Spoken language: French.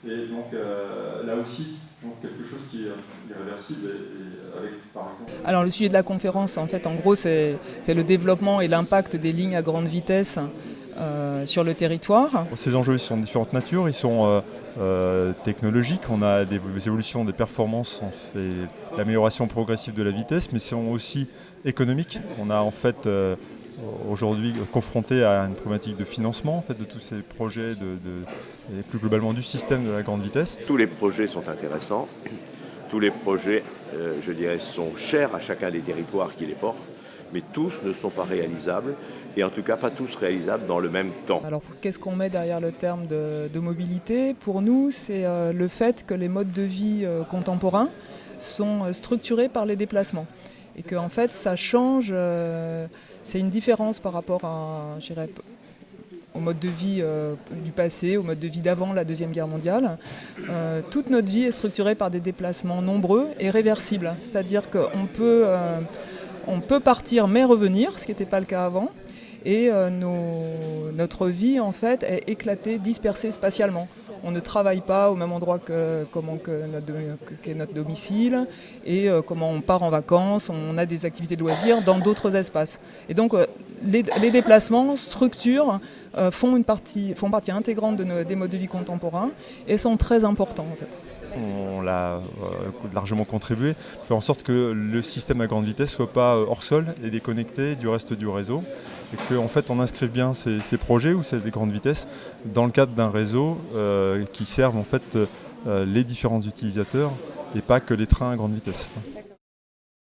Et donc là aussi, donc, quelque chose qui est irréversible et avec, par exemple... Alors le sujet de la conférence, en fait, en gros, c'est le développement et l'impact des lignes à grande vitesse sur le territoire. Ces enjeux sont de différentes natures, ils sont technologiques, on a des évolutions des performances, on fait l'amélioration progressive de la vitesse, mais sont aussi économiques. On a en fait aujourd'hui confronté à une problématique de financement en fait, de tous ces projets et plus globalement du système de la grande vitesse. Tous les projets sont intéressants, tous les projets, je dirais, sont chers à chacun des territoires qui les portent, mais tous ne sont pas réalisables, et en tout cas pas tous réalisables dans le même temps. Alors qu'est-ce qu'on met derrière le terme de mobilité? Pour nous, c'est le fait que les modes de vie contemporains sont structurés par les déplacements. Et qu'en fait, ça change, c'est une différence par rapport à, je dirais, au mode de vie du passé, au mode de vie d'avant la Deuxième Guerre mondiale. Toute notre vie est structurée par des déplacements nombreux et réversibles. C'est-à-dire qu'on peut... on peut partir mais revenir, ce qui n'était pas le cas avant, et notre vie en fait est éclatée, dispersée spatialement. On ne travaille pas au même endroit qu'est notre domicile, et comment on part en vacances, on a des activités de loisirs dans d'autres espaces. Et donc les déplacements, structures, font partie intégrante des modes de vie contemporains et sont très importants en fait. On l'a largement contribué, faire en sorte que le système à grande vitesse ne soit pas hors sol et déconnecté du reste du réseau. Et qu'en fait on inscrive bien ces projets ou ces grandes vitesses dans le cadre d'un réseau qui serve en fait les différents utilisateurs et pas que les trains à grande vitesse.